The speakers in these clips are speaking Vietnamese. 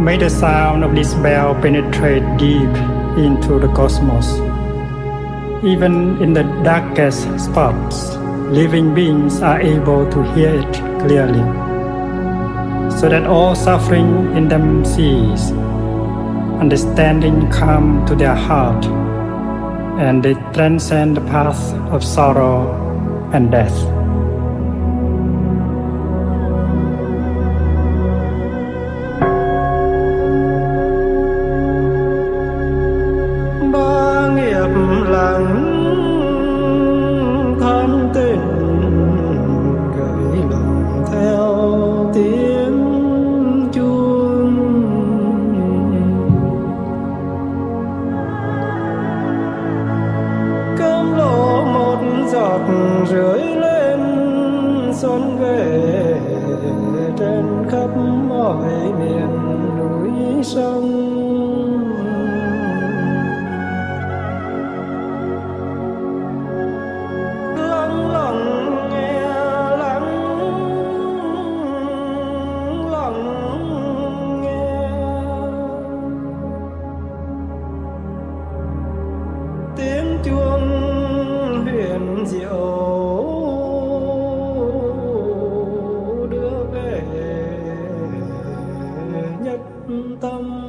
May the sound of this bell penetrate deep into the cosmos. Even in the darkest spots, living beings are able to hear it clearly, so that all suffering in them cease, understanding come to their heart, and they transcend the path of sorrow and death. Ba nghiệp lặng than tình gửi lòng theo tiếng chuông, cơm lộ một giọt rưới lên xuân về trên khắp mọi miền núi sông. Tiếng chuông huyền diệu đưa về nhất tâm.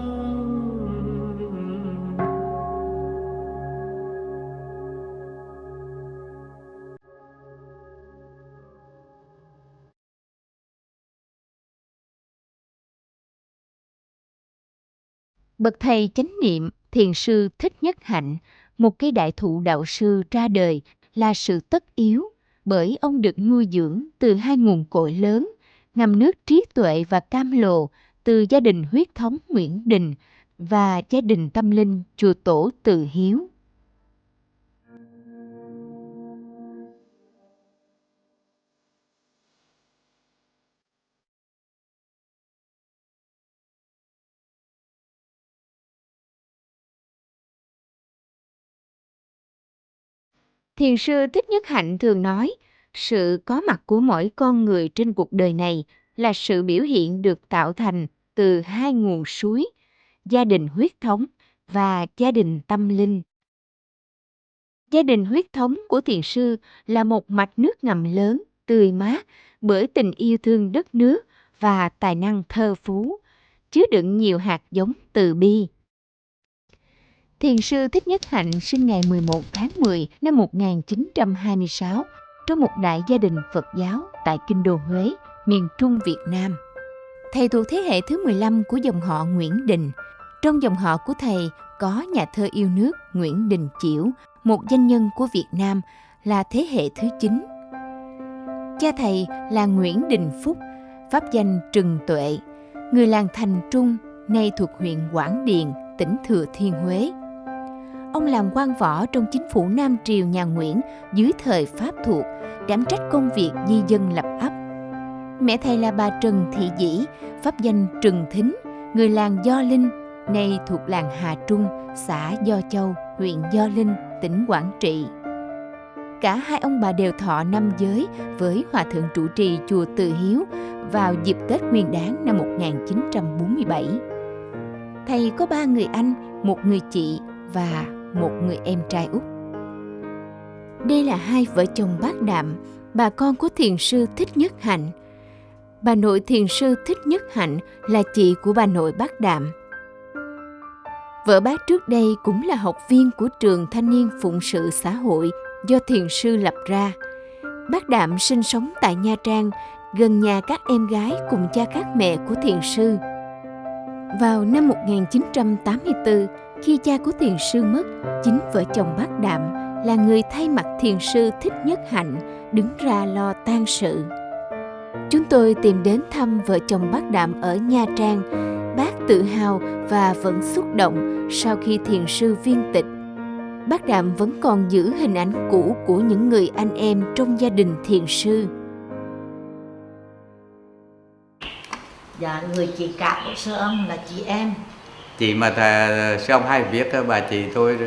Bậc thầy chánh niệm, thiền sư Thích Nhất Hạnh, một cây đại thụ đạo sư ra đời là sự tất yếu, bởi ông được nuôi dưỡng từ hai nguồn cội lớn, ngầm nước trí tuệ và cam lồ từ gia đình huyết thống Nguyễn Đình và gia đình tâm linh chùa Tổ Từ Hiếu. Thiền sư Thích Nhất Hạnh thường nói, sự có mặt của mỗi con người trên cuộc đời này là sự biểu hiện được tạo thành từ hai nguồn suối, gia đình huyết thống và gia đình tâm linh. Gia đình huyết thống của thiền sư là một mạch nước ngầm lớn, tươi mát bởi tình yêu thương đất nước và tài năng thơ phú, chứa đựng nhiều hạt giống từ bi. Thiền sư Thích Nhất Hạnh sinh ngày 11 tháng 10 năm 1926 trong một đại gia đình Phật giáo tại Kinh đô Huế, miền Trung Việt Nam. Thầy thuộc thế hệ thứ 15 của dòng họ Nguyễn Đình. Trong dòng họ của thầy có nhà thơ yêu nước Nguyễn Đình Chiểu, một danh nhân của Việt Nam, là thế hệ thứ 9. Cha thầy là Nguyễn Đình Phúc, pháp danh Trừng Tuệ, người làng Thành Trung, nay thuộc huyện Quảng Điền, tỉnh Thừa Thiên Huế. Ông làm quan võ trong chính phủ Nam Triều nhà Nguyễn dưới thời Pháp thuộc, đảm trách công việc di dân lập ấp. Mẹ thầy là bà Trần Thị Dĩ, pháp danh Trừng Thính, người làng Gio Linh, nay thuộc làng Hà Trung, xã Gio Châu, huyện Gio Linh, tỉnh Quảng Trị. Cả hai ông bà đều thọ năm giới với Hòa thượng trụ trì chùa Từ Hiếu vào dịp Tết Nguyên Đán năm 1947. Thầy có 3 người anh, 1 người chị và 1 người em trai út. Đây là hai vợ chồng Bác Đạm, bà con của thiền sư Thích Nhất Hạnh. Bà nội thiền sư Thích Nhất Hạnh là chị của bà nội Bác Đạm. Vợ bác trước đây cũng là học viên của trường thanh niên phụng sự xã hội do thiền sư lập ra. Bác Đạm sinh sống tại Nha Trang, gần nhà các em gái cùng cha các mẹ của thiền sư. Vào năm 1984, khi cha của thiền sư mất, chính vợ chồng Bác Đạm là người thay mặt thiền sư Thích Nhất Hạnh đứng ra lo tang sự. Chúng tôi tìm đến thăm vợ chồng Bác Đạm ở Nha Trang. Bác tự hào và vẫn xúc động sau khi thiền sư viên tịch. Bác Đạm vẫn còn giữ hình ảnh cũ của những người anh em trong gia đình thiền sư. Dạ, người chị cả của sư ông là chị em. Chị mà sư ông hay viết bà chị tôi đó.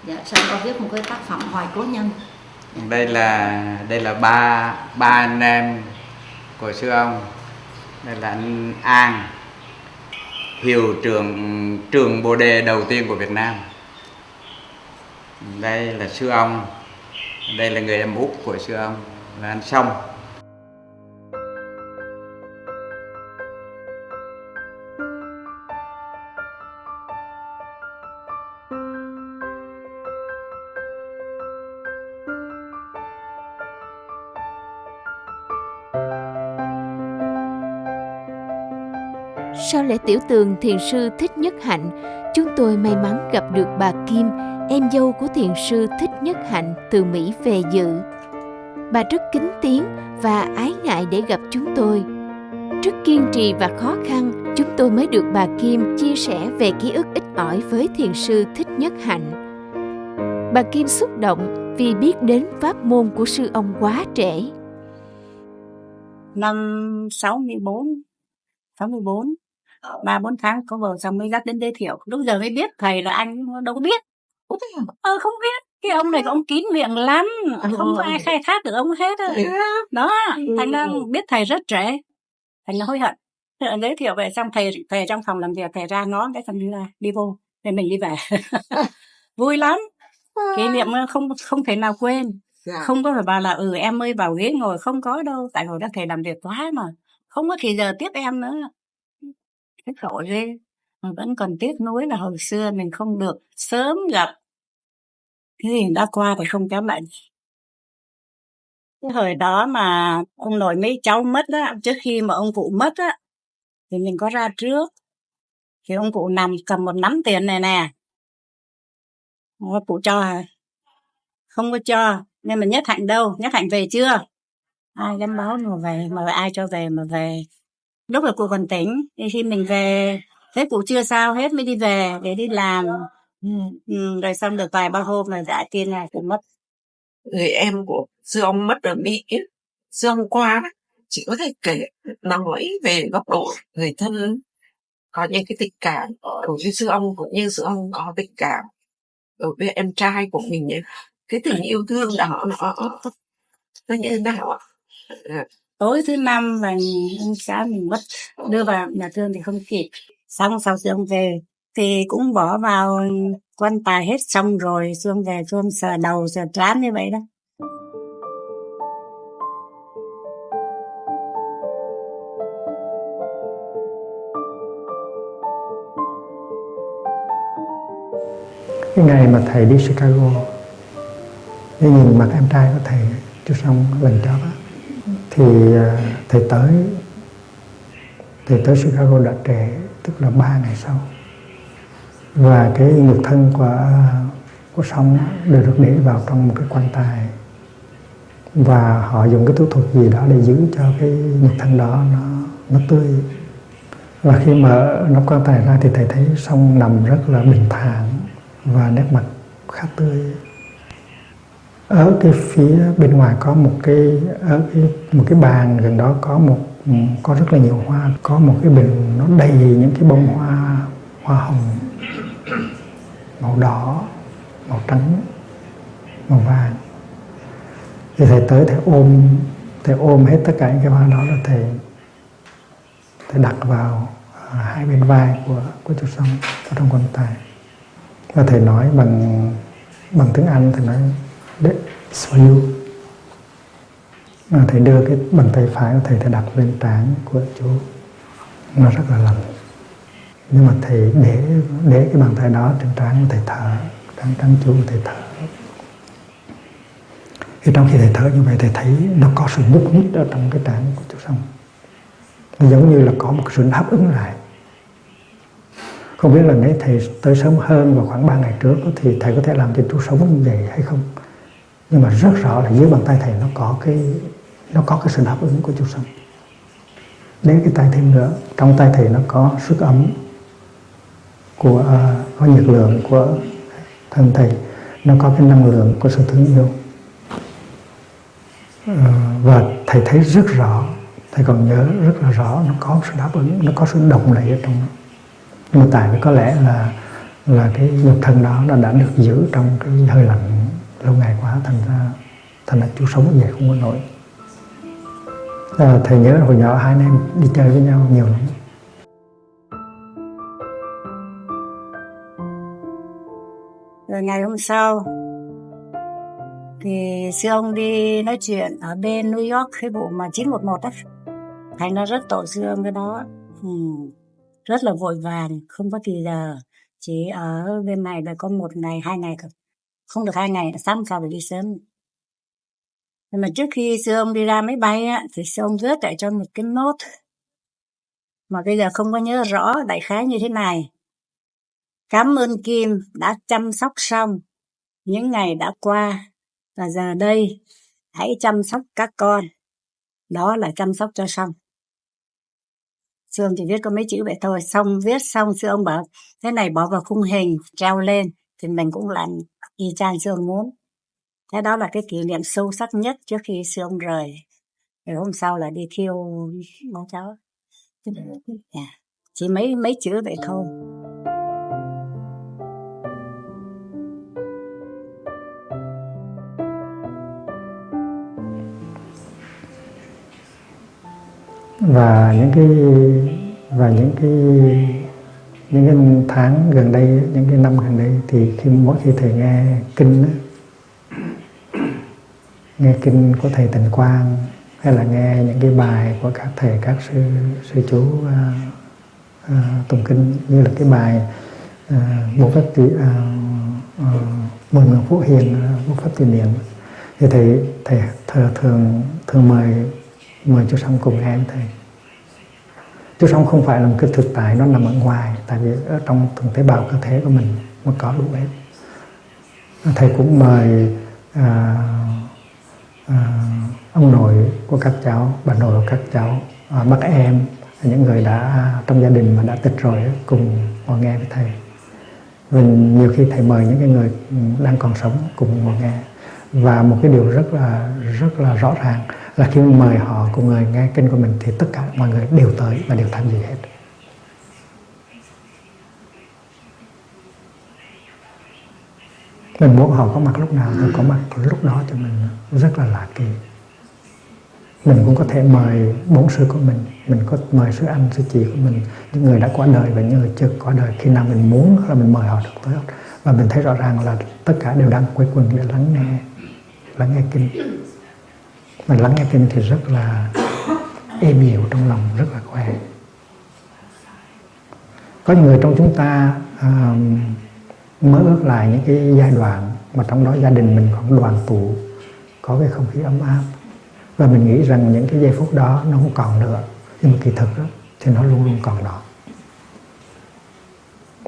Dạ, sư ông có viết một cái tác phẩm Hoài Cố Nhân. Dạ. Đây là ba anh em của sư ông. Đây là anh An, hiệu trường Bồ Đề đầu tiên của Việt Nam. Đây là sư ông, đây là người em út của sư ông là anh Song. Sau lễ tiểu tường thiền sư Thích Nhất Hạnh, chúng tôi may mắn gặp được bà Kim, em dâu của thiền sư Thích Nhất Hạnh từ Mỹ về dự. Bà rất kính tiếng và ái ngại để gặp chúng tôi. Rất kiên trì và khó khăn, chúng tôi mới được bà Kim chia sẻ về ký ức ít ỏi với thiền sư Thích Nhất Hạnh. Bà Kim xúc động vì biết đến pháp môn của sư ông quá trễ. Năm 64, 3-4 tháng có vợ chồng mới dắt đến giới thiệu. Lúc giờ mới biết thầy là anh đâu có biết. Không biết. Cái ông này ông kín miệng lắm, không có ai khai thác được ông hết. Đó, thành ra biết thầy rất trễ. Thành ra hối hận. Giới thiệu về xong thầy trong phòng làm việc, thầy ra ngó cái xong đi vô, để mình đi về. Vui lắm. Kỷ niệm không thể nào quên. Không có phải bảo là em ơi vào ghế ngồi, không có đâu. Tại hồi đó thầy làm việc quá mà. Không có thì giờ tiếp em nữa. Cái tội ghê. Mà vẫn còn tiếc nuối là hồi xưa mình không được sớm gặp. Cái gì đã qua thì không kéo lại. Cái thời đó mà ông nội mấy cháu mất á, trước khi mà ông cụ mất á, thì mình có ra trước. Thì ông cụ nằm cầm một nắm tiền này nè. Cụ cho hả? Không có cho. Nhưng mà Nhất Hạnh đâu? Nhất Hạnh về chưa? Ai gắn báo mà về, mà ai cho về mà về. Lúc là cụ còn tỉnh, thì khi mình về, thế cụ chưa sao hết mới đi về để đi làm. Rồi xong được vài ba hôm là dạ tin là cụ mất. Người em của sư ông mất ở Mỹ, sư ông qua chỉ có thể kể nói về góc độ người thân, có những cái tình cảm của sư ông, cũng như sư ông có tình cảm đối với em trai của mình ấy. Cái tình yêu thương đó nó như thế nào ạ? Tối thứ năm và ông xã mình mất, đưa vào nhà thương thì không kịp. Xong sau sư ông về thì cũng bỏ vào quan tài hết xong rồi, sư ông về, sư ông sờ đầu sờ trán như vậy đó. Cái ngày mà thầy đi Chicago, để nhìn mặt em trai của thầy trước xong lần chót á, thì thầy tới Chicago đã trễ, tức là 3 ngày sau. Và cái nhục thân của Song đều được để vào trong một cái quan tài, và họ dùng cái thủ thuật gì đó để giữ cho cái nhục thân đó nó tươi. Và khi mở nắp quan tài ra thì thầy thấy Song nằm rất là bình thản và nét mặt khá tươi. Ở cái phía bên ngoài có một cái bàn gần đó có rất là nhiều hoa, có một cái bình nó đầy những cái bông hoa hồng, màu đỏ, màu trắng, màu vàng. Thì thầy tới thầy ôm hết tất cả những cái hoa đó, rồi thầy đặt vào hai bên vai của chú Song ở trong quan tài. Và thầy nói bằng tiếng Anh, thầy nói "This is for you". Thầy đưa cái bàn tay phải của thầy đặt lên trán của chú, nó rất là lạnh. Nhưng mà thầy để cái bàn tay đó trên trán của thầy thở, trán chú của thầy thở. Thì trong khi thầy thở như vậy, thầy thấy nó có sự nhúc nhích ở trong cái trán của chú Song. Nó giống như là có một sự đáp ứng lại. Không biết là nếu thầy tới sớm hơn vào khoảng 3 ngày trước thì thầy có thể làm cho chú sống như vậy hay không. Nhưng mà rất rõ là dưới bàn tay thầy nó có cái sự đáp ứng của chú Song. Đến cái tay thêm nữa, trong tay thầy nó có sức ấm có nhiệt lượng của thân thầy, nó có cái năng lượng của sự thương yêu. Và thầy thấy rất rõ, thầy còn nhớ rất là rõ, nó có sự đáp ứng, nó có sự động lại ở trong nó. Nhưng mà tại vì có lẽ là cái nhục thân đó nó đã được giữ trong cái hơi lạnh lâu ngày quá, thành ra chú sống như vậy không có nổi. Thầy nhớ hồi nhỏ hai anh em đi chơi với nhau nhiều lắm. Rồi ngày hôm sau thì sư ông đi nói chuyện ở bên New York, cái vụ mà 911 á. Thành ra rất tội sư ông cái đó. Rất là vội vàng, không có thì giờ. Chỉ ở bên này là có 1 ngày, 2 ngày, không được 2 ngày, sáng sau phải đi sớm. Nhưng mà trước khi sư ông đi ra máy bay á, thì sư ông viết lại cho một cái nốt mà bây giờ không có nhớ rõ, đại khái như thế này: cảm ơn Kim đã chăm sóc xong những ngày đã qua, và giờ đây hãy chăm sóc các con. Đó là chăm sóc cho xong. Sư ông chỉ viết có mấy chữ vậy thôi. Xong viết xong sư ông bảo thế này bỏ vào khung hình treo lên, thì mình cũng làm y chang sư ông muốn. Thế đó là cái kỷ niệm sâu sắc nhất trước khi sư ông rời. Rồi hôm sau là đi thiêu bố cháu. Chỉ mấy chữ vậy thôi. Và những cái tháng gần đây, những cái năm gần đây, thì mỗi khi thầy nghe kinh á, nghe kinh của thầy Tịnh Quang, hay là nghe những cái bài của các thầy, các sư chú tụng kinh, như là cái bài Bồ Pháp Mười Ngàn Phổ Hiền, Bồ Pháp Tùy Niệm, thì thầy thường mời chú Song cùng nghe với thầy. Chú Song không phải là một cái thực tại nó nằm ở ngoài, tại vì ở trong từng tế bào cơ thể của mình nó có đủ hết. Thầy cũng mời ông nội của các cháu, bà nội của các cháu, bác em, những người đã trong gia đình mà đã tịch rồi cùng ngồi nghe với thầy. Và nhiều khi thầy mời những cái người đang còn sống cùng ngồi nghe. Và một cái điều rất là rõ ràng là khi mời họ cùng người nghe kinh của mình thì tất cả mọi người đều tới và đều tham dự hết. Mình muốn họ có mặt lúc nào thì có mặt lúc đó cho mình, rất là lạ kỳ. Mình cũng có thể mời 4 sư của mình có mời sư anh, sư chị của mình, những người đã qua đời và những người chưa qua đời. Khi nào mình muốn là mình mời họ được tới. Và mình thấy rõ ràng là tất cả đều đang quây quần để lắng nghe kinh. Mà lắng nghe kinh thì rất là êm dịu trong lòng, rất là khỏe. Có những người trong chúng ta mới ước lại những cái giai đoạn mà trong đó gia đình mình còn đoàn tụ, có cái không khí ấm áp, và mình nghĩ rằng những cái giây phút đó nó không còn nữa, nhưng mà kỳ thực đó, thì nó luôn luôn còn đó.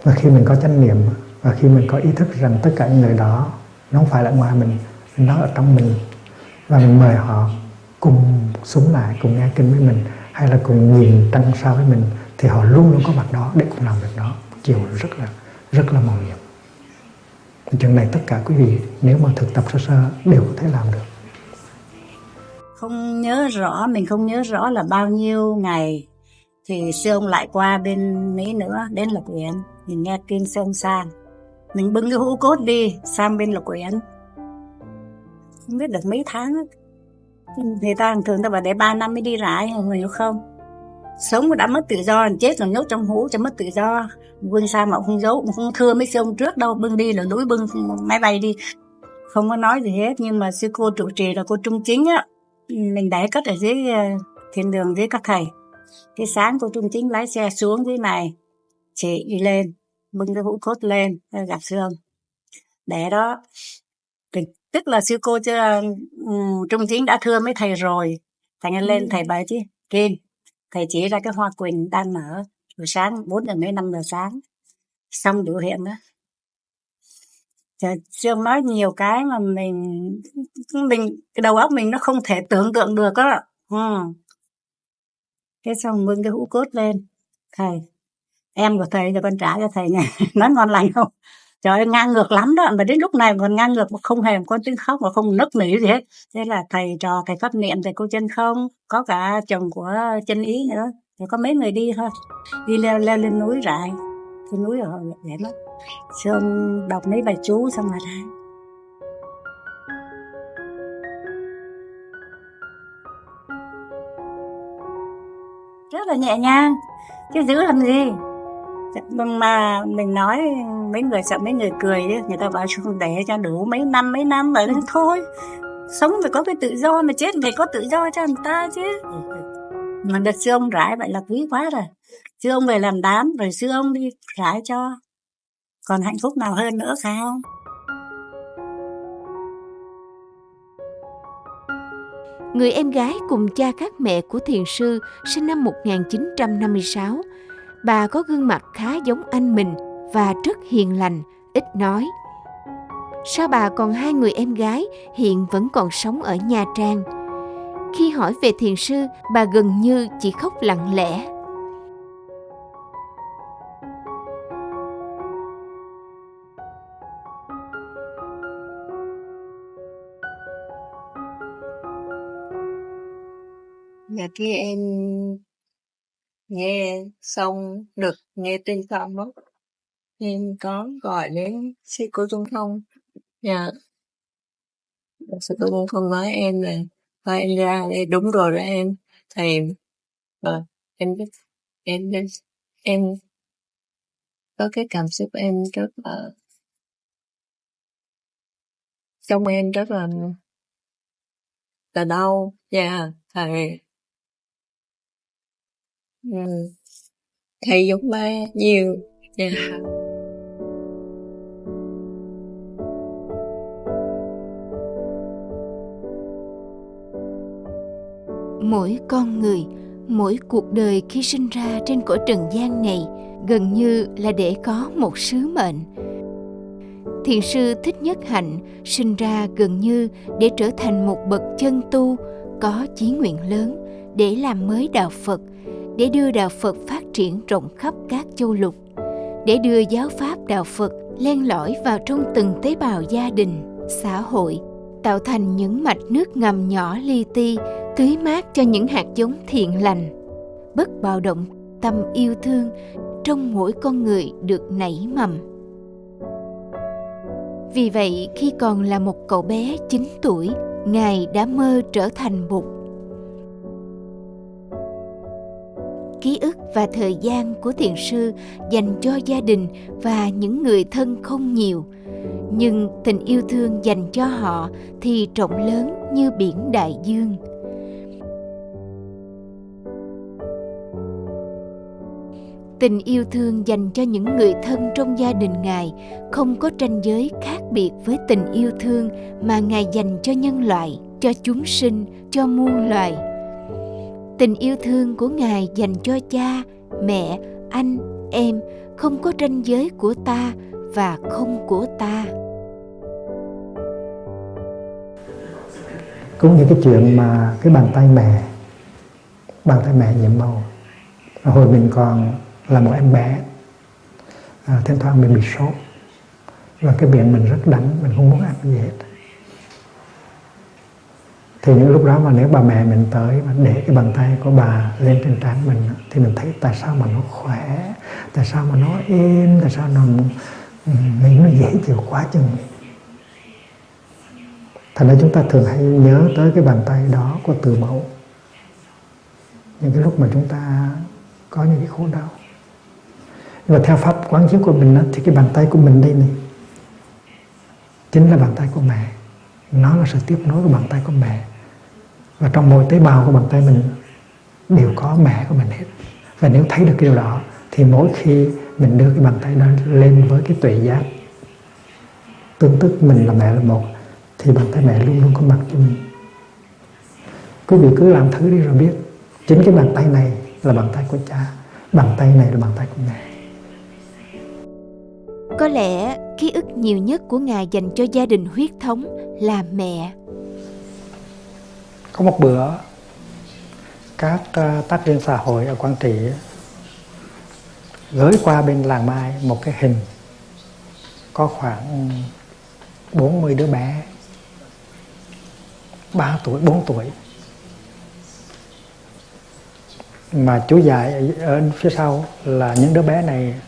Và khi mình có chánh niệm, và khi mình có ý thức rằng tất cả những người đó nó không phải là ngoài mình, nó ở trong mình, và mình mời họ cùng xuống lại, cùng nghe kinh với mình, hay là cùng nhìn trăng sao với mình, thì họ luôn luôn có mặt đó để cùng làm việc đó. Chiều rất là màu nhiệm. Chuyện này tất cả quý vị nếu mà thực tập sơ đều có thể làm được. Mình không nhớ rõ là bao nhiêu ngày thì sư ông lại qua bên Mỹ nữa, đến Lộc Uyển. Mình nghe kinh sư ông sang, mình bưng cái hũ cốt đi sang bên Lộc Uyển, không biết được mấy tháng. Người ta thường ta bảo để 3 năm mới đi lại, hiểu không? Sống đã mất tự do, chết rồi nhốt trong hũ cho mất tự do. Bưng sang mà không giấu, không thưa mấy sư ông trước đâu, bưng đi là núi bưng máy bay đi, không có nói gì hết. Nhưng mà sư cô trụ trì là cô Trung Chính á, mình để cất ở dưới thiên đường dưới các thầy. Cái sáng cô Trung Chính lái xe xuống dưới này, chị đi lên bưng cái hũ cốt lên gặp sư ông để đó. Tức là sư cô Trung Chính đã thưa mấy thầy rồi, thành lên thầy bảo chứ Kim, thầy chỉ ra cái hoa quỳnh đang nở buổi sáng 4 giờ mấy 5 giờ sáng, xong biểu hiện đó. Sư ông nói nhiều cái mà mình cái đầu óc mình nó không thể tưởng tượng được á. Cái xong bưng cái hũ cốt lên, thầy, em của thầy cho con trả cho thầy này. Nói ngon lành không? Trời ơi, ngang ngược lắm đó, mà đến lúc này còn ngang ngược, mà không hề có tiếng khóc, mà không nức nỉ gì hết. Thế là thầy trò, thầy pháp niệm, thầy cô Chân Không, có cả chồng của Chân Ý nữa, thì có mấy người đi thôi, đi leo lên núi Rại, cái núi ở đẹp lắm. Sư ông đọc mấy bài chú xong rồi ra, rất là nhẹ nhàng, chứ giữ làm gì. Nhưng mà mình nói mấy người sợ mấy người cười ấy, người ta bảo chúng để cho đủ mấy năm rồi thôi. Sống phải có cái tự do, mà chết phải có tự do cho người ta chứ. Mà đợt xưa ông rải vậy là quý quá rồi. Xưa ông về làm đám rồi xưa ông đi rải cho. Còn hạnh phúc nào hơn nữa phải không? Người em gái cùng cha khác mẹ của thiền sư sinh năm 1956. Bà có gương mặt khá giống anh mình và rất hiền lành, ít nói. Sao bà còn 2 người em gái hiện vẫn còn sống ở Nha Trang? Khi hỏi về thiền sư, bà gần như chỉ khóc lặng lẽ. Nhà kia em nghe xong được nghe tin xong đó, em có gọi đến sư cô Trung Thông. Dạ, sư cô Trung Thông nói em là thôi em ra đây, đúng rồi đó em. Thầy, em biết em có cái cảm xúc em rất là trong em rất là đau. Dạ, thầy thầy giống ba nhiều. Dạ. Mỗi con người, mỗi cuộc đời khi sinh ra trên cõi trần gian này gần như là để có một sứ mệnh. Thiền sư Thích Nhất Hạnh sinh ra gần như để trở thành một bậc chân tu, có chí nguyện lớn để làm mới đạo Phật, để đưa đạo Phật phát triển rộng khắp các châu lục, để đưa giáo pháp đạo Phật len lỏi vào trong từng tế bào gia đình, xã hội, tạo thành những mạch nước ngầm nhỏ li ti, tưới mát cho những hạt giống thiện lành, bất bạo động tâm yêu thương trong mỗi con người được nảy mầm. Vì vậy, khi còn là một cậu bé 9 tuổi, Ngài đã mơ trở thành Bụt. Ký ức và thời gian của thiền sư dành cho gia đình và những người thân không nhiều, nhưng tình yêu thương dành cho họ thì rộng lớn như biển đại dương. Tình yêu thương dành cho những người thân trong gia đình Ngài không có ranh giới khác biệt với tình yêu thương mà Ngài dành cho nhân loại, cho chúng sinh, cho muôn loài. Tình yêu thương của Ngài dành cho cha, mẹ, anh, em không có ranh giới của ta và không của ta. Cũng như cái chuyện mà cái bàn tay mẹ nhiễm màu. Hồi mình còn là một em bé, thỉnh thoảng mình bị sốt và cái miệng mình rất đắng, mình không muốn ăn gì hết. Thì những lúc đó mà nếu bà mẹ mình tới mà để cái bàn tay của bà lên trên trán mình thì mình thấy tại sao mà nó khỏe, tại sao mà nó êm, tại sao nó dễ chịu quá chừng. Thành ra chúng ta thường hay nhớ tới cái bàn tay đó của Từ Mẫu những cái lúc mà chúng ta có những cái khổ đau. Nhưng mà theo pháp quán chiếu của mình thì cái bàn tay của mình đây này chính là bàn tay của mẹ. Nó là sự tiếp nối của bàn tay của mẹ. Và trong mỗi tế bào của bàn tay mình đều có mẹ của mình hết. Và nếu thấy được cái điều đó thì mỗi khi mình đưa cái bàn tay đó lên với cái tuệ giác tương tức mình là mẹ là một thì bàn tay mẹ luôn luôn có mặt cho mình. Quý vị cứ làm thử đi rồi biết. Chính cái bàn tay này là bàn tay của cha, bàn tay này là bàn tay của mẹ. Có lẽ ký ức nhiều nhất của Ngài dành cho gia đình huyết thống là mẹ. Có một bữa các tác viên xã hội ở Quảng Trị gửi qua bên làng Mai một cái hình có khoảng 40 đứa bé 3 tuổi, 4 tuổi. Mà chú dạy ở phía sau là những đứa bé này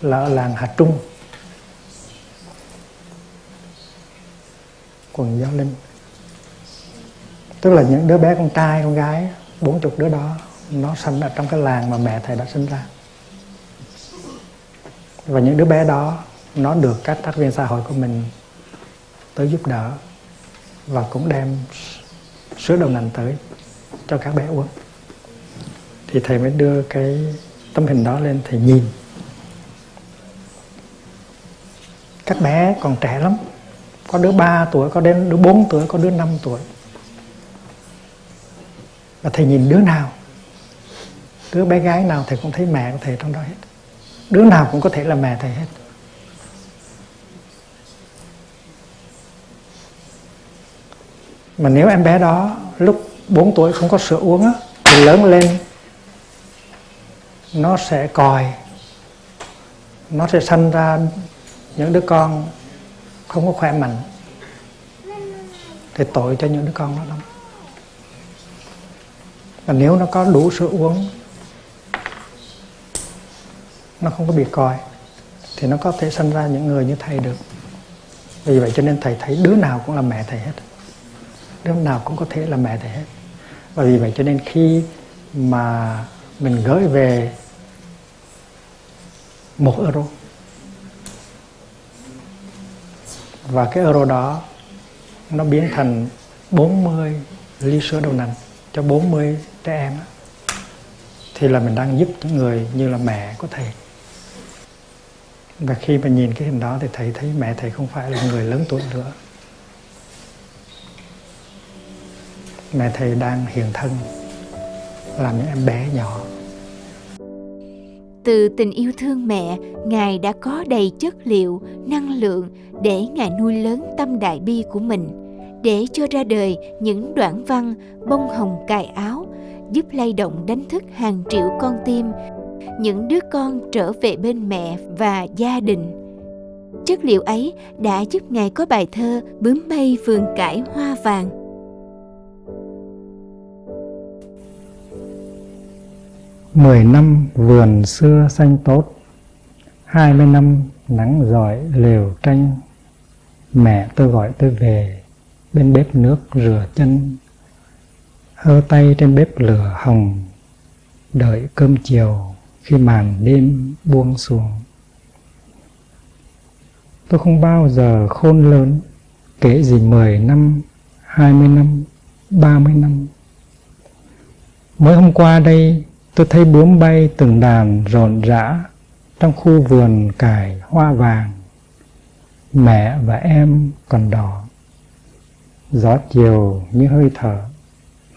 là ở làng Hà Trung, quần Giáo Linh. Tức là những đứa bé con trai, con gái, 40 đứa đó nó sinh ở trong cái làng mà mẹ thầy đã sinh ra. Và những đứa bé đó nó được các tác viên xã hội của mình tới giúp đỡ và cũng đem sữa đậu nành tới cho các bé uống. Thì thầy mới đưa cái tấm hình đó lên, thầy nhìn. Các bé còn trẻ lắm, có đứa 3 tuổi, có đứa 4 tuổi, có đứa 5 tuổi. Và thầy nhìn đứa nào, đứa bé gái nào thầy cũng thấy mẹ của thầy trong đó hết. Đứa nào cũng có thể là mẹ thầy hết. Mà nếu em bé đó lúc 4 tuổi không có sữa uống á, thì lớn lên nó sẽ còi, nó sẽ sanh ra những đứa con không có khỏe mạnh, thì tội cho những đứa con đó lắm. Và nếu nó có đủ sữa uống, nó không có bị còi, thì nó có thể sanh ra những người như thầy được. Vì vậy cho nên thầy thấy đứa nào cũng là mẹ thầy hết, đứa nào cũng có thể là mẹ thầy hết. Và vì vậy cho nên khi mà mình gửi về 1 euro, và cái euro đó nó biến thành 40 ly sữa đậu nành cho 40 trẻ em, thì là mình đang giúp những người như là mẹ của thầy. Và khi mà nhìn cái hình đó thì thầy thấy mẹ thầy không phải là người lớn tuổi nữa. Mẹ thầy đang hiện thân làm những em bé nhỏ. Từ tình yêu thương mẹ, Ngài đã có đầy chất liệu, năng lượng để Ngài nuôi lớn tâm đại bi của mình, để cho ra đời những đoạn văn bông hồng cài áo, giúp lay động đánh thức hàng triệu con tim, những đứa con trở về bên mẹ và gia đình. Chất liệu ấy đã giúp Ngài có bài thơ Bướm bay vườn cải hoa vàng. 10 năm vườn xưa xanh tốt, 20 năm nắng rọi lều tranh. Mẹ tôi gọi tôi về, bên bếp nước rửa chân, hơ tay trên bếp lửa hồng, đợi cơm chiều khi màn đêm buông xuống. Tôi không bao giờ khôn lớn, kể gì 10 năm, 20 năm, 30 năm. Mới hôm qua đây, tôi thấy bướm bay từng đàn rộn rã trong khu vườn cải hoa vàng. Mẹ và em còn đỏ, gió chiều như hơi thở,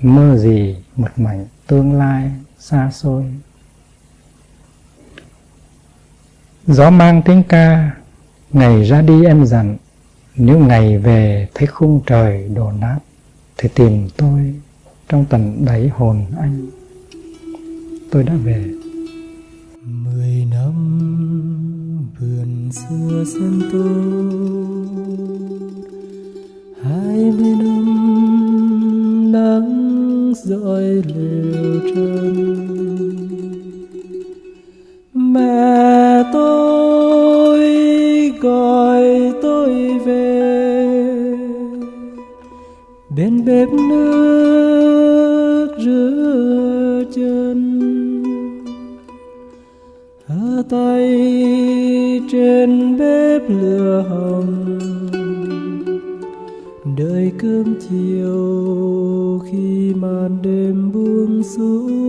mơ gì một mảnh tương lai xa xôi. Gió mang tiếng ca, ngày ra đi em dặn, nếu ngày về thấy khung trời đổ nát, thì tìm tôi trong tận đáy hồn anh. Tôi đã về. 10 năm vườn xưa xanh tốt, 20 năm nắng rọi lều tranh. Mẹ tôi gọi tôi về, bên bếp nước rửa chân, hơ tay trên bếp lửa hồng, đợi cơm chiều khi màn đêm buông xuống.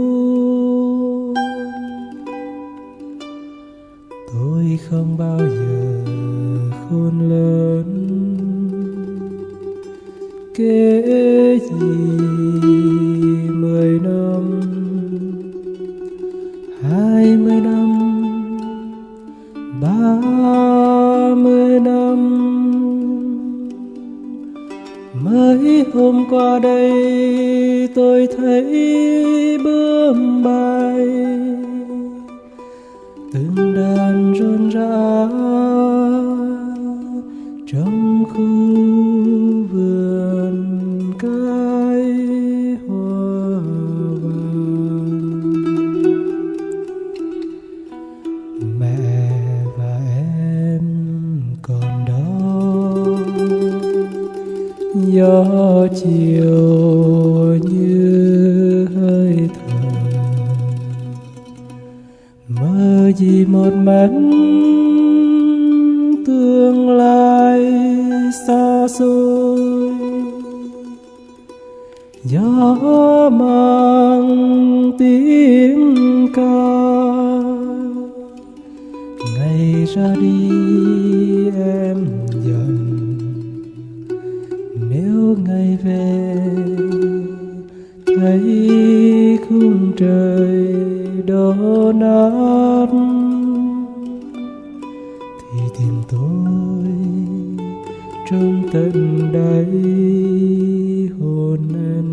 Tôi không bao giờ khôn lớn, kể gì 10 năm, 20 năm, 30 năm. Mới hôm qua đây tôi thấy bướm bay từng đàn rộn rã trong khu vườn cải hoa vàng. Mẹ và em còn đó, gió chiều như hơi thở, mơ gì một mảnh gió mang tiếng ca ngày ra đi em dần, nếu ngày về thấy khung trời đổ nát thì tìm tôi trong tận đáy hồn em.